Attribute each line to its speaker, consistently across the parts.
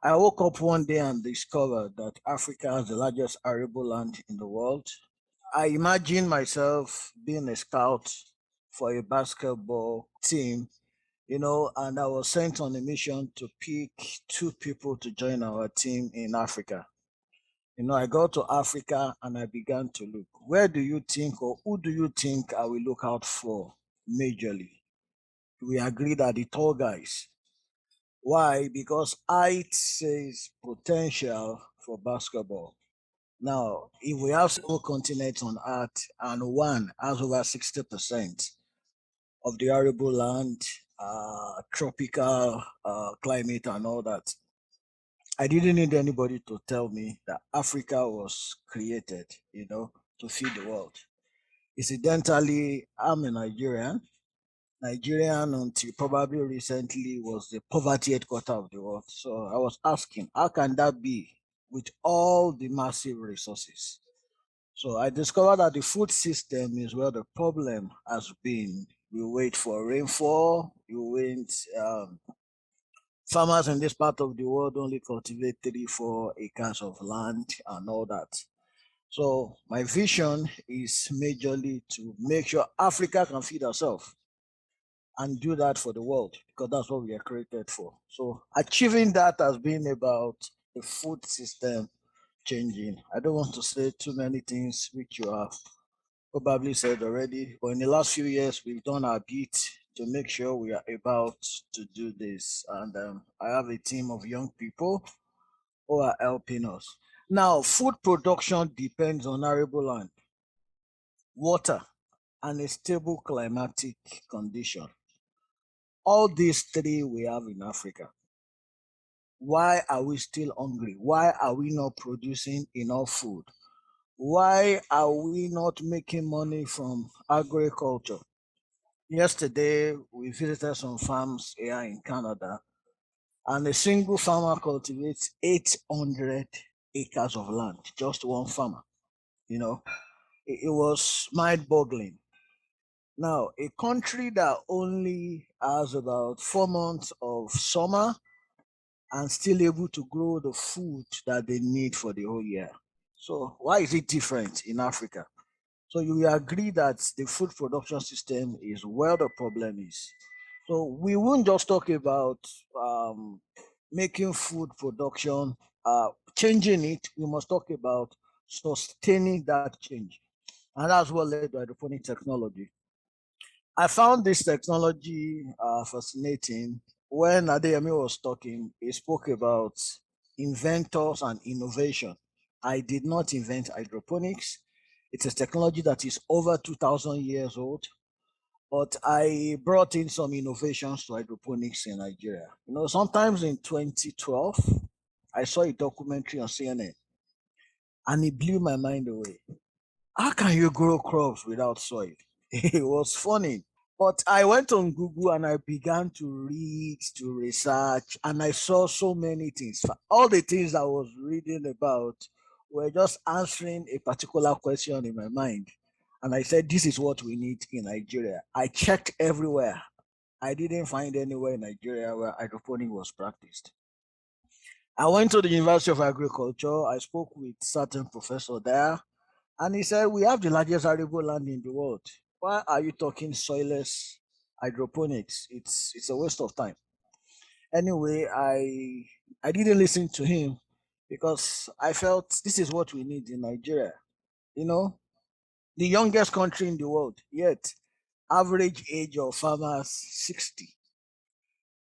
Speaker 1: I woke up one day and discovered that Africa has the largest arable land in the world. I imagine myself being a scout for a basketball team, and I was sent on a mission to pick two people to join our team in Africa. I got to Africa and I began to look. Where do you think, or who do you think I will look out for majorly? We agreed that the tall guys. Why? Because height says potential for basketball. Now, if we have 7 continents on Earth and one has over 60% of the arable land, tropical climate, and all that, I didn't need anybody to tell me that Africa was created, to feed the world. Incidentally, I'm a Nigerian. Nigerian until probably recently was the poverty headquarter of the world. So I was asking, how can that be with all the massive resources? So I discovered that the food system is where the problem has been. We wait for rainfall, you wait, farmers in this part of the world only cultivate 3, 4 acres of land and all that. So my vision is majorly to make sure Africa can feed herself and do that for the world because that's what we are created for. So achieving that has been about the food system changing. I don't want to say too many things which you have probably said already, but in the last few years we've done our bit to make sure we are about to do this. And I have a team of young people who are helping us. Now, food production depends on arable land, water, and a stable climatic condition. All these three we have in Africa. Why are we still hungry? Why are we not producing enough food? Why are we not making money from agriculture? Yesterday, we visited some farms here in Canada, and a single farmer cultivates 800 acres of land, just one farmer. It was mind boggling. Now, a country that only has about 4 months of summer and still able to grow the food that they need for the whole year. So, why is it different in Africa? So, you will agree that the food production system is where the problem is. So, we won't just talk about making food production, changing it, we must talk about sustaining that change. And that's what led to hydroponic technology. I found this technology fascinating. When Adeyemi was talking, he spoke about inventors and innovation. I did not invent hydroponics. It's a technology that is over 2,000 years old, but I brought in some innovations to hydroponics in Nigeria. Sometimes in 2012, I saw a documentary on CNN and it blew my mind away. How can you grow crops without soil? It was funny. But I went on Google and I began to read, to research, and I saw so many things. All the things I was reading about were just answering a particular question in my mind. And I said, this is what we need in Nigeria. I checked everywhere. I didn't find anywhere in Nigeria where hydroponic was practiced. I went to the University of Agriculture. I spoke with certain professor there, and he said, we have the largest arable land in the world. Why are you talking soilless hydroponics? It's a waste of time. Anyway, I didn't listen to him because I felt this is what we need in Nigeria. You know, the youngest country in the world, yet average age of farmers 60.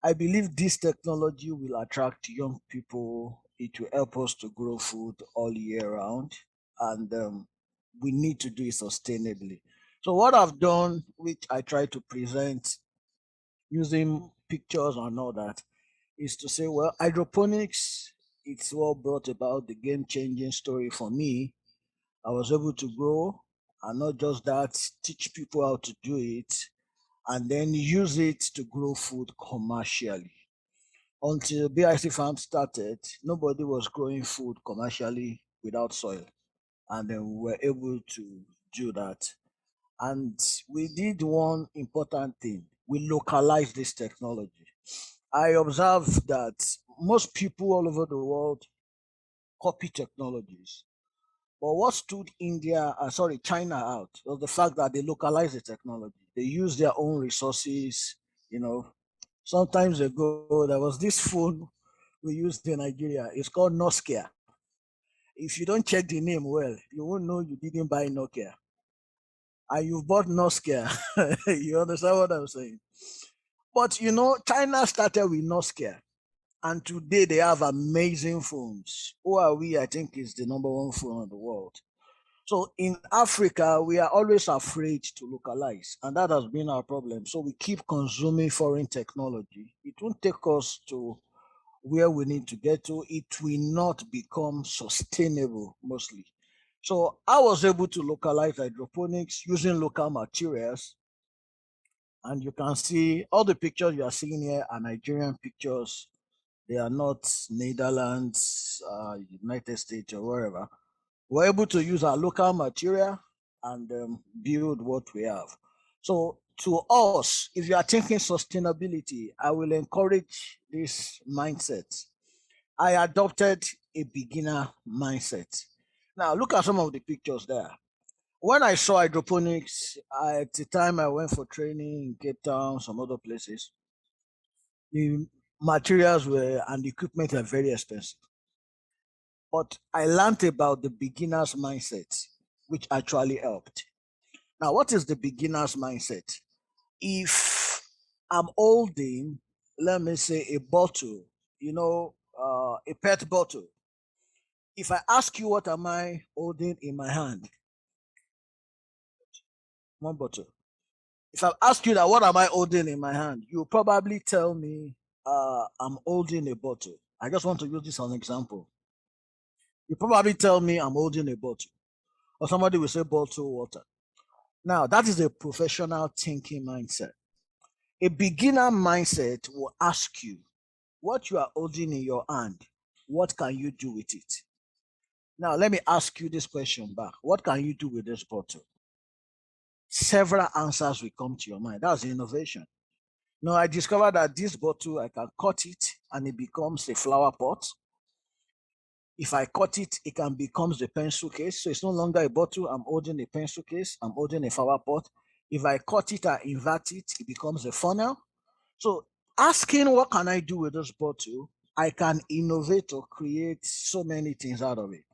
Speaker 1: I believe this technology will attract young people. It will help us to grow food all year round, and we need to do it sustainably. So, what I've done, which I try to present using pictures and all that, is to say, well, hydroponics, it's what brought about the game changing story for me. I was able to grow, and not just that, teach people how to do it, and then use it to grow food commercially. Until BIC Farm started, nobody was growing food commercially without soil. And then we were able to do that. And we did one important thing. We localized this technology. I observed that most people all over the world copy technologies. But what stood China out was the fact that they localize the technology. They use their own resources. You know, sometimes ago there was this phone we used in Nigeria. It's called Nokia. If you don't check the name well, you won't know you didn't buy Nokia. And you bought Nokia. You understand what I'm saying? But China started with Nokia. And today they have amazing phones. Huawei, I think, is the number one phone in the world. So in Africa, we are always afraid to localize, and that has been our problem. So we keep consuming foreign technology. It won't take us to where we need to get to. It will not become sustainable mostly. So I was able to localize hydroponics using local materials. And you can see all the pictures you are seeing here are Nigerian pictures. They are not Netherlands, United States, or wherever. We're able to use our local material and build what we have. So to us, if you are thinking sustainability, I will encourage this mindset. I adopted a beginner mindset. Now look at some of the pictures there. When I saw hydroponics, at the time I went for training in Cape Town, some other places, the materials were and the equipment are very expensive. But I learned about the beginner's mindset, which actually helped. Now, what is the beginner's mindset? If I'm holding, let me say, a bottle, a pet bottle, if I ask you what am I holding in my hand, one bottle. If I ask you that what am I holding in my hand, you probably tell me I'm holding a bottle. I just want to use this as an example. You probably tell me I'm holding a bottle, or somebody will say bottle water. Now, that is a professional thinking mindset. A beginner mindset will ask you what you are holding in your hand, what can you do with it? Now, let me ask you this question back. What can you do with this bottle? Several answers will come to your mind. That's innovation. Now, I discovered that this bottle, I can cut it and it becomes a flower pot. If I cut it, it can become the pencil case. So it's no longer a bottle. I'm holding a pencil case. I'm holding a flower pot. If I cut it and invert it, it becomes a funnel. So asking what can I do with this bottle, I can innovate or create so many things out of it.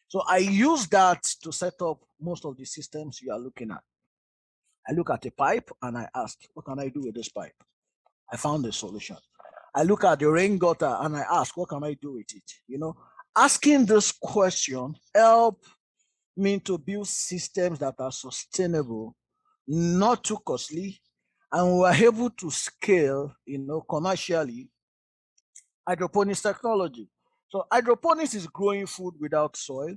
Speaker 1: So I use that to set up most of the systems you are looking at. I look at a pipe and I ask, what can I do with this pipe? I found a solution. I look at the rain gutter and I ask, what can I do with it? Asking this question help me to build systems that are sustainable, not too costly, and we're able to scale, commercially hydroponics technology. So hydroponics is growing food without soil.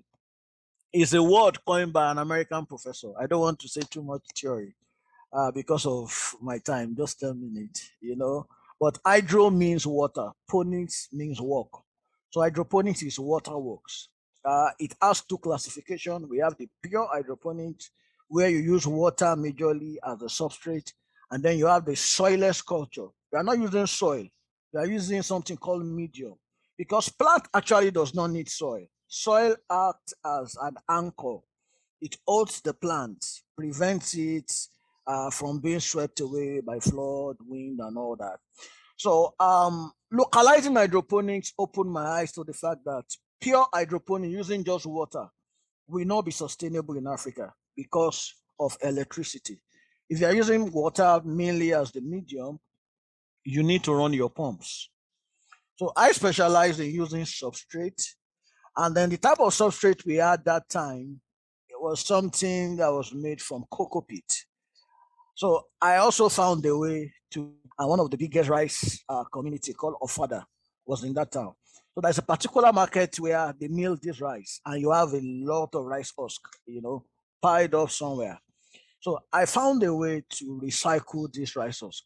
Speaker 1: It's a word coined by an American professor. I don't want to say too much theory because of my time, just 10 minutes. But hydro means water, ponics means work. So hydroponics is water works. It has two classifications. We have the pure hydroponics, where you use water majorly as a substrate, and then you have the soilless culture. You are not using soil. You are using something called medium, because plant actually does not need soil. Soil acts as an anchor. It holds the plant, prevents it from being swept away by flood, wind, and all that. So localizing hydroponics opened my eyes to the fact that pure hydroponics using just water will not be sustainable in Africa because of electricity. If you are using water mainly as the medium, you need to run your pumps. So I specialized in using substrate, and then the type of substrate we had that time, it was something that was made from cocoa peat. So I also found a way to, and one of the biggest rice community called Ofada was in that town. So there's a particular market where they mill this rice, and you have a lot of rice husk, piled up somewhere. So I found a way to recycle this rice husk.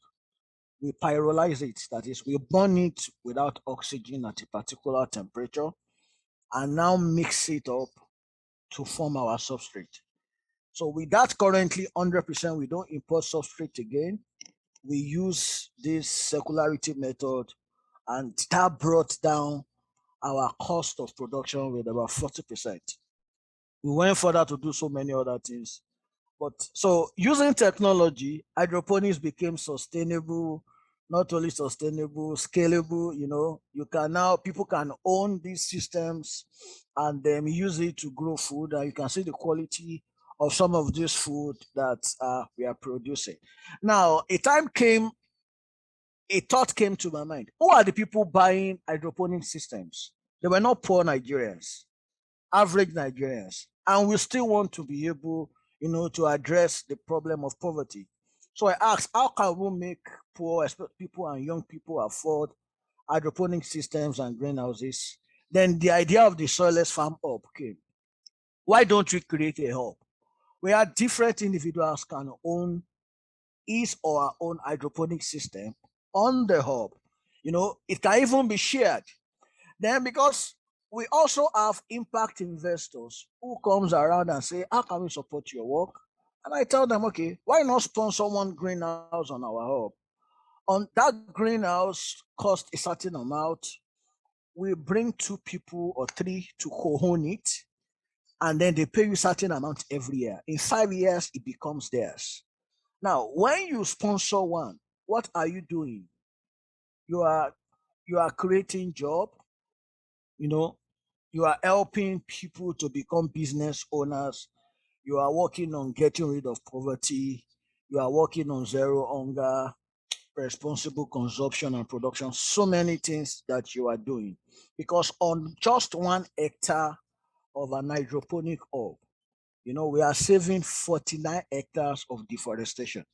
Speaker 1: We pyrolyze it, that is, we burn it without oxygen at a particular temperature, and now mix it up to form our substrate. So with that, currently 100%, we don't import substrate again. we use this circularity method, and that brought down our cost of production with about 40%. We went further to do so many other things. But so using technology, hydroponics became sustainable, not only sustainable, scalable. You can now, people can own these systems and then use it to grow food, and you can see the quality of some of this food that we are producing. Now, a thought came to my mind. Who are the people buying hydroponic systems? They were not poor Nigerians, average Nigerians, and we still want to be able, to address the problem of poverty. So I asked, how can we make poor people and young people afford hydroponic systems and greenhouses? Then the idea of the soilless farm hub came. Why don't we create a hub where different individuals can own his or her own hydroponic system on the hub? It can even be shared. Then, because we also have impact investors who comes around and say, how can we support your work? And I tell them, okay, why not sponsor one greenhouse on our hub? On that greenhouse cost a certain amount. We bring two people or three to co-own it, and then they pay you a certain amount every year. In 5 years, it becomes theirs. Now, when you sponsor one, what are you doing? You are creating job, you know, you are helping people to become business owners. You are working on getting rid of poverty. You are working on zero hunger, responsible consumption and production. So many things that you are doing. Because on just 1 hectare of an hydroponic hub, we are saving 49 hectares of deforestation.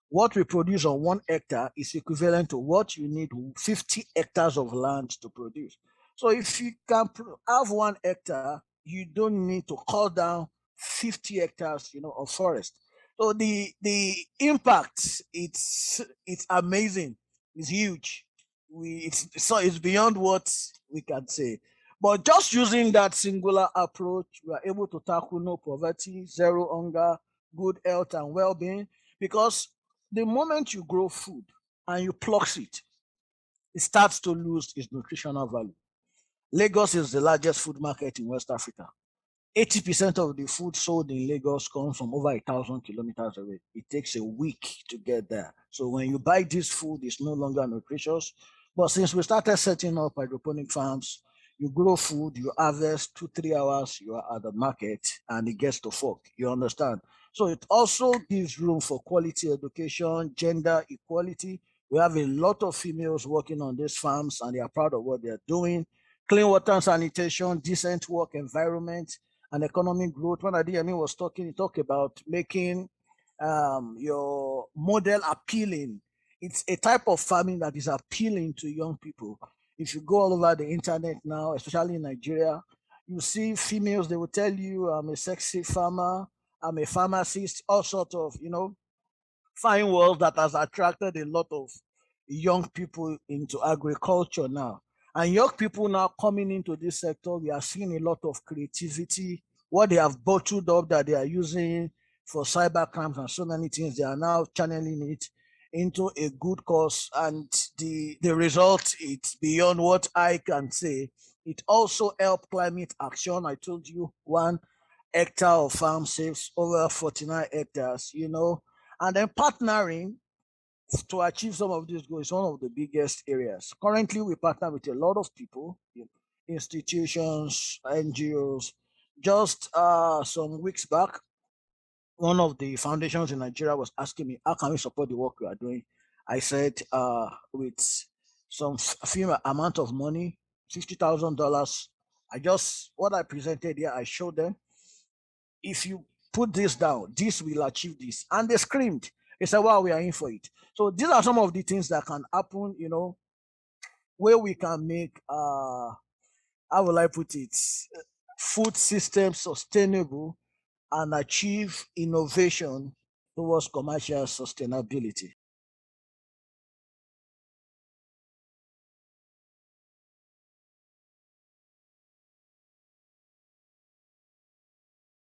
Speaker 1: What we produce on 1 hectare is equivalent to what you need 50 hectares of land to produce. So if you can have 1 hectare, you don't need to cut down 50 hectares, of forest. So the impact, it's amazing. It's huge. It's beyond what we can say. But just using that singular approach, we are able to tackle no poverty, zero hunger, good health and well-being. Because the moment you grow food and you pluck it starts to lose its nutritional value. Lagos is the largest food market in West Africa. 80% of the food sold in Lagos comes from over 1,000 kilometers away. It takes a week to get there. So when you buy this food, it's no longer nutritious. But since we started setting up hydroponic farms, you grow food, you harvest 2-3 hours, you are at the market, and it gets to fork. You understand? So it also gives room for quality education, gender equality. We have a lot of females working on these farms, and they are proud of what they're doing. Clean water and sanitation, decent work environment, and economic growth. When Adeyemi was talking, he talked about making your model appealing. It's a type of farming that is appealing to young people. If you go all over the internet now, especially in Nigeria, you see females, they will tell you, I'm a sexy farmer, I'm a pharmacist, all sorts of, fine words that has attracted a lot of young people into agriculture now. And young people now coming into this sector, we are seeing a lot of creativity. What they have bottled up that they are using for cyber crimes and so many things, they are now channeling it into a good cause. And the result, it's beyond what I can say. It also helped climate action. I told you 1 hectare of farm saves over 49 hectares, and then partnering to achieve some of these goals is one of the biggest areas. Currently, we partner with a lot of people, institutions, NGOs. Just some weeks back, one of the foundations in Nigeria was asking me, how can we support the work we are doing? I said, with some few amount of money, $50,000. What I presented here, I showed them, if you put this down, this will achieve this. And they screamed. They said, wow, we are in for it. So these are some of the things that can happen, where we can make, how will I put it, food system sustainable and achieve innovation towards commercial sustainability.